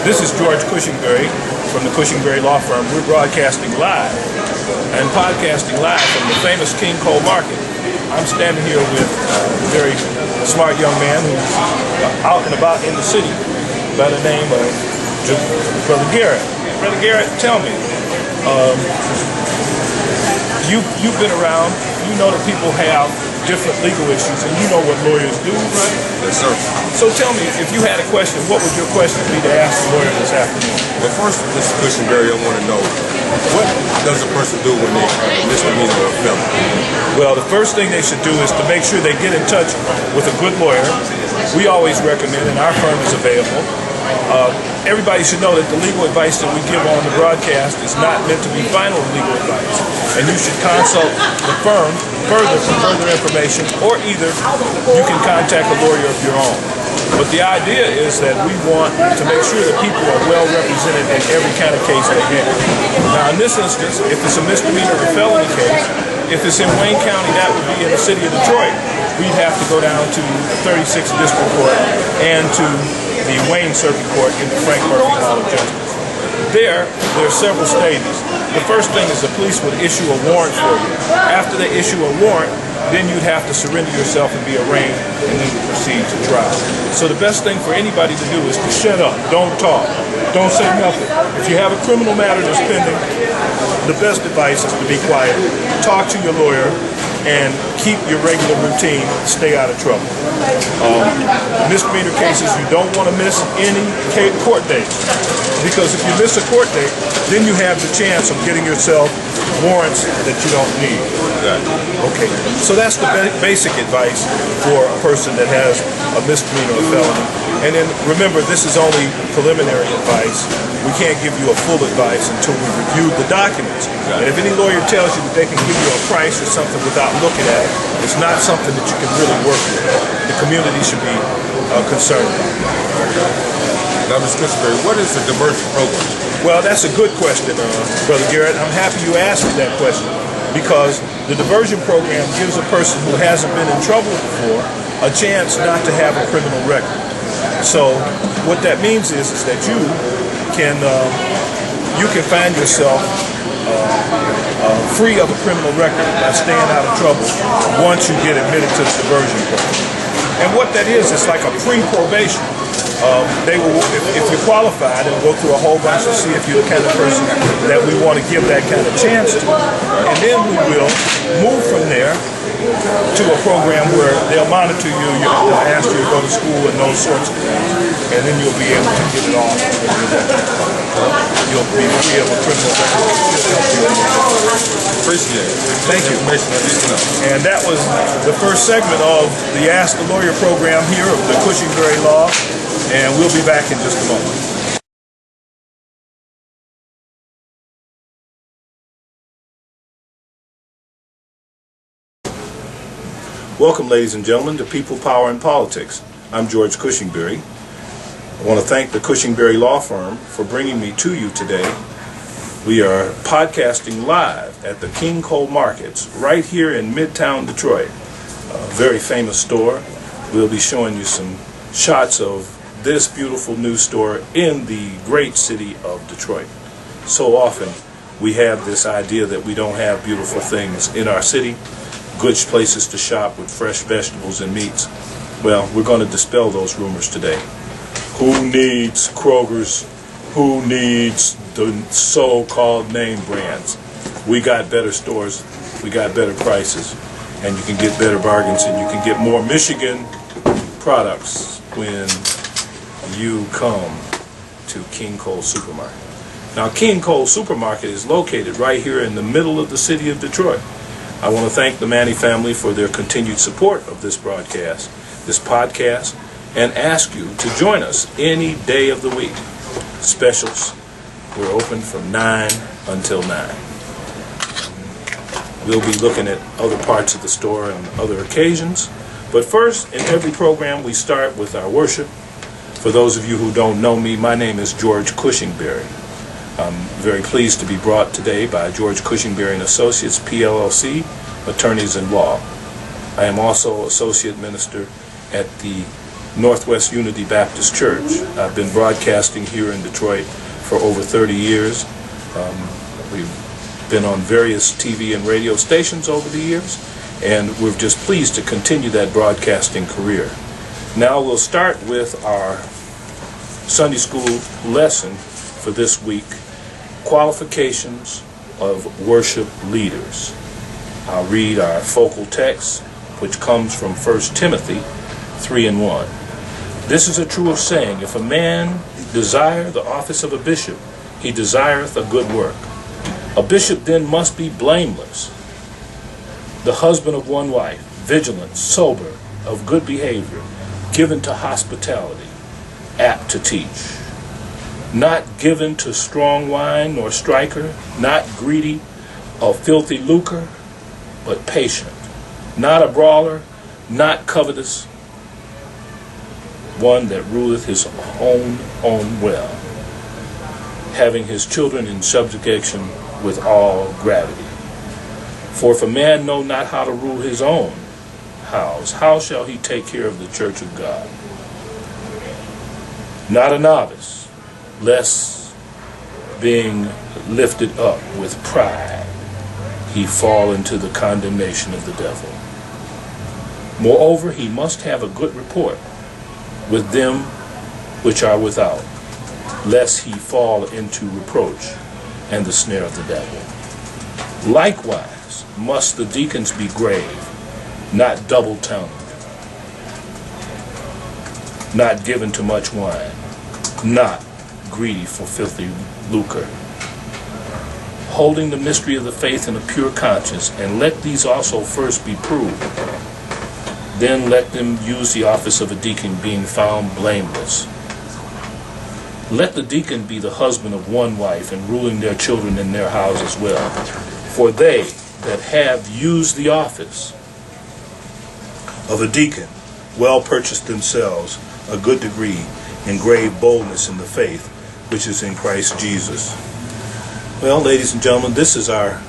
This is George Cushingberry from the Cushingberry Law Firm. We're broadcasting live and podcasting live from the famous King Cole Market. I'm standing here with a very smart young man who's out and about in the city by the name of Brother Garrett. Brother Garrett, tell me, you've been around, you know that people have different legal issues, and you know what lawyers do, right? Yes, sir. So tell me, if you had a question, what would your question be to ask the lawyer this afternoon? Well, first, Mr. Cushingberry, I want to know, what does a person do when they have a misdemeanor or a felony? Well, the first thing they should do is to make sure they get in touch with a good lawyer. We always recommend, and our firm is available. Everybody should know that the legal advice that we give on the broadcast is not meant to be final legal advice. And you should consult the firm further for further information, or either you can contact a lawyer of your own. But the idea is that we want to make sure that people are well represented in every kind of case they have. Now, in this instance, if it's a misdemeanor or felony case, if it's in Wayne County, that would be in the city of Detroit. We'd have to go down to the 36th District Court and to the Wayne Circuit Court in the Frank Murphy Hall of Justice. There are several stages. The first thing is the police would issue a warrant for you. After they issue a warrant, then you'd have to surrender yourself and be arraigned, and then you proceed to trial. So the best thing for anybody to do is to shut up, don't talk, don't say nothing. If you have a criminal matter that's pending, the best advice is to be quiet, talk to your lawyer, and keep your regular routine, stay out of trouble. Misdemeanor cases, you don't want to miss any court date, because if you miss a court date, then you have the chance of getting yourself warrants that you don't need. Okay, so that's the basic advice for a person that has a misdemeanor or felony. And then remember, this is only preliminary advice. We can't give you a full advice until we review the documents. And if any lawyer tells you that they can give you a price or something without looking at it, it's not something that you can really work with. The community should be concerned about. Now, Mr. Cushingberry, what is the diversion program? Well, that's a good question, Brother Garrett. I'm happy you asked me that question, because the diversion program gives a person who hasn't been in trouble before a chance not to have a criminal record. So what that means is that you can find yourself free of a criminal record by staying out of trouble once you get admitted to the diversion program. And what that is, it's like a pre-probation. They will, if you're qualified, and go through a whole bunch to see if you're the kind of person that we want to give that kind of chance to. And then we will move from there to a program where they'll monitor you, they'll ask you to go to school and those sorts of things. And then you'll be able to get it off. You'll be free of a criminal record. Appreciate it. Thank you. And that was the first segment of the Ask the Lawyer program here of the Cushingberry Law. And we'll be back in just a moment. Welcome, ladies and gentlemen, to People, Power, and Politics. I'm George Cushingberry. I want to thank the Cushingberry Law Firm for bringing me to you today. We are podcasting live at the King Cole Markets right here in Midtown Detroit, a very famous store. We'll be showing you some shots of this beautiful new store in the great city of Detroit. So often we have this idea that we don't have beautiful things in our city, good places to shop with fresh vegetables and meats. Well, we're going to dispel those rumors today. Who needs Kroger's? Who needs the so-called name brands? We got better stores, we got better prices, and you can get better bargains, and you can get more Michigan products when you come to King Cole Supermarket. Now, King Cole Supermarket is located right here in the middle of the city of Detroit. I want to thank the Manny family for their continued support of this broadcast, this podcast, and ask you to join us any day of the week. Specials, we're open from 9 until 9. We'll be looking at other parts of the store on other occasions. But first, in every program, we start with our worship. For those of you who don't know me, my name is George Cushingberry. I'm very pleased to be brought today by George Cushingberry and Associates, PLLC, attorneys in law. I am also associate minister at the Northwest Unity Baptist Church. I've been broadcasting here in Detroit for over 30 years. We've been on various TV and radio stations over the years, and we're just pleased to continue that broadcasting career. Now we'll start with our Sunday school lesson for this week, qualifications of worship leaders. I'll read our focal text, which comes from 1 Timothy 3:1. This is a true saying, if a man desire the office of a bishop, he desireth a good work. A bishop then must be blameless, the husband of one wife, vigilant, sober, of good behavior, given to hospitality, apt to teach, not given to strong wine nor striker, not greedy of filthy lucre, but patient, not a brawler, not covetous, one that ruleth his own well, having his children in subjection with all gravity. For if a man know not how to rule his own house, how shall he take care of the church of God? Not a novice, lest being lifted up with pride, he fall into the condemnation of the devil. Moreover, he must have a good report with them which are without, lest he fall into reproach and the snare of the devil. Likewise must the deacons be grave, not double-tongued, not given to much wine, not greedy for filthy lucre, holding the mystery of the faith in a pure conscience, and let these also first be proved. Then let them use the office of a deacon, being found blameless. Let the deacon be the husband of one wife, and ruling their children in their house as well. For they that have used the office of a deacon well purchased themselves a good degree and grave boldness in the faith which is in Christ Jesus. Well, ladies and gentlemen, this is our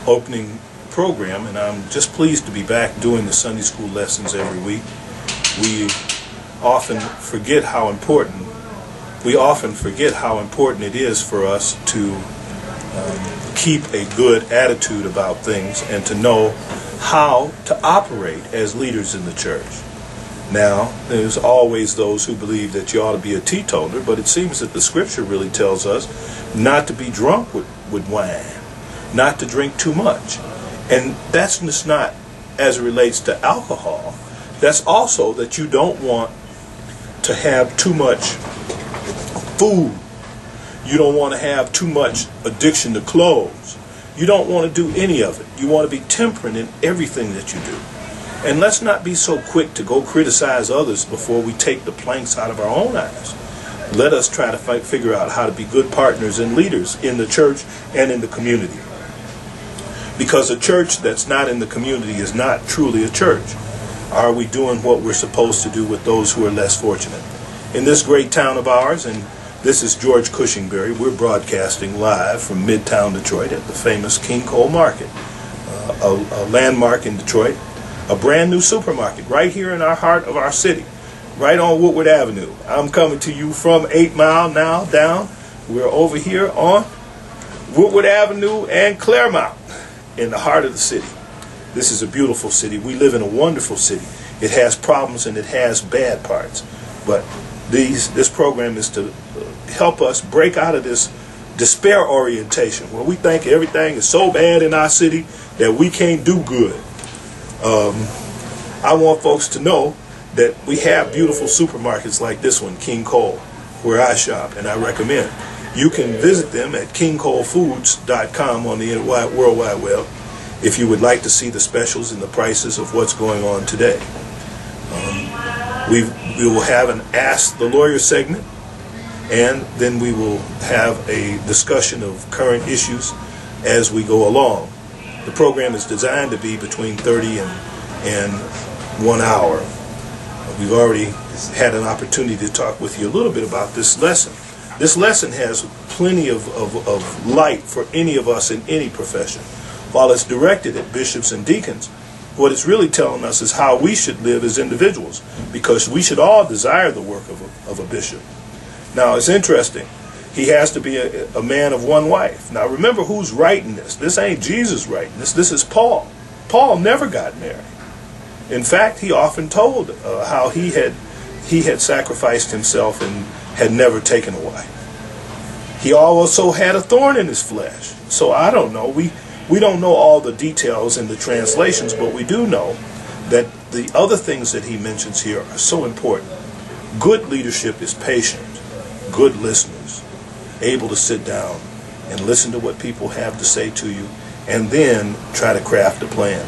opening program, and I'm just pleased to be back doing the Sunday school lessons every week. We often forget how important it is for us to keep a good attitude about things and to know how to operate as leaders in the church. Now, there's always those who believe that you ought to be a teetotaler, but it seems that the scripture really tells us not to be drunk with wine, not to drink too much. And that's just not as it relates to alcohol. That's also that you don't want to have too much food. You don't want to have too much addiction to clothes. You don't want to do any of it. You want to be temperate in everything that you do. And let's not be so quick to go criticize others before we take the planks out of our own eyes. Let us try to figure out how to be good partners and leaders in the church and in the community. Because a church that's not in the community is not truly a church. Are we doing what we're supposed to do with those who are less fortunate? In this great town of ours, and this is George Cushingberry, we're broadcasting live from Midtown Detroit at the famous King Cole Market, a landmark in Detroit, a brand new supermarket right here in our heart of our city, right on Woodward Avenue. I'm coming to you from 8 Mile now down. We're over here on Woodward Avenue and Claremont in the heart of the city. This is a beautiful city. We live in a wonderful city. It has problems and it has bad parts. But this program is to help us break out of this despair orientation where we think everything is so bad in our city that we can't do good. I want folks to know that we have beautiful supermarkets like this one, King Cole, where I shop, and I recommend. You can visit them at kingcolefoods.com on the World Wide Web if you would like to see the specials and the prices of what's going on today. We will have an Ask the Lawyer segment, and then we will have a discussion of current issues as we go along. The program is designed to be between 30 and 1 hour. We've already had an opportunity to talk with you a little bit about this lesson. This lesson has plenty of light for any of us in any profession. While it's directed at bishops and deacons, What it's really telling us is how we should live as individuals, because we should all desire the work of a bishop. Now, it's interesting. He has to be a man of one wife. Now, remember who's writing this. This ain't Jesus writing this. This is Paul. Paul never got married. In fact, he often told how he had sacrificed himself and had never taken a wife. He also had a thorn in his flesh. So I don't know. We don't know all the details in the translations, but we do know that the other things that he mentions here are so important. Good leadership is patient, good listeners, able to sit down and listen to what people have to say to you, and then try to craft a plan.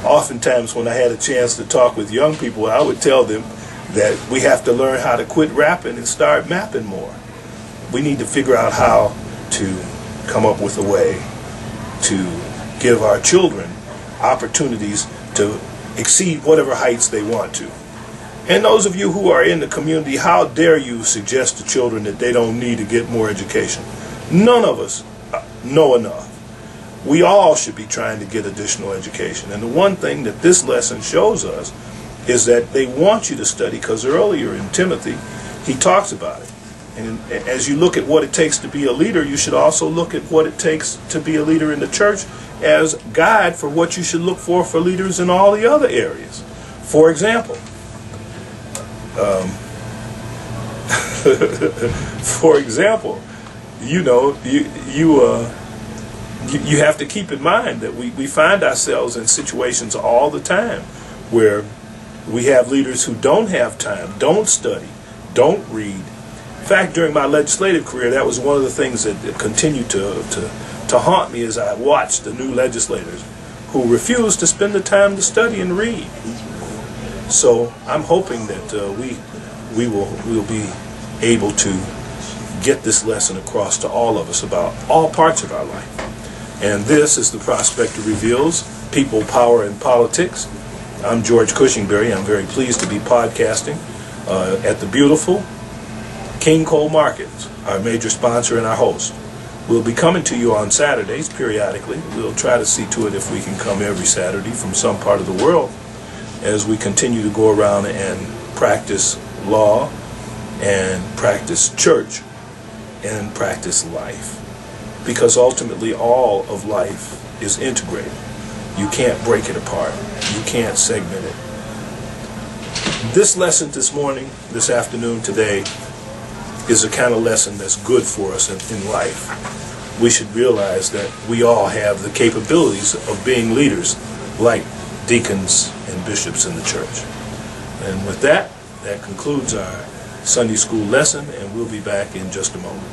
Oftentimes when I had a chance to talk with young people, I would tell them that we have to learn how to quit rapping and start mapping more. We need to figure out how to come up with a way to give our children opportunities to exceed whatever heights they want to. And those of you who are in the community, how dare you suggest to children that they don't need to get more education? None of us know enough. We all should be trying to get additional education. And the one thing that this lesson shows us is that they want you to study, because earlier in Timothy, he talks about it. And as you look at what it takes to be a leader, you should also look at what it takes to be a leader in the church as guide for what you should look for leaders in all the other areas. For example, you have to keep in mind that we find ourselves in situations all the time where we have leaders who don't have time, don't study, don't read. In fact, during my legislative career, that was one of the things that continued to haunt me as I watched the new legislators who refused to spend the time to study and read. So I'm hoping that we'll be able to get this lesson across to all of us about all parts of our life. And this is the Prospector Reveals, People, Power, and Politics. I'm George Cushingberry. I'm very pleased to be podcasting at the beautiful King Cole Markets, our major sponsor and our host. We'll be coming to you on Saturdays periodically. We'll try to see to it if we can come every Saturday from some part of the world as we continue to go around and practice law and practice church and practice life. Because ultimately all of life is integrated. You can't break it apart. You can't segment it. This lesson this morning, this afternoon, today, is a kind of lesson that's good for us in life. We should realize that we all have the capabilities of being leaders like deacons and bishops in the church. And with that, that concludes our Sunday school lesson, and we'll be back in just a moment.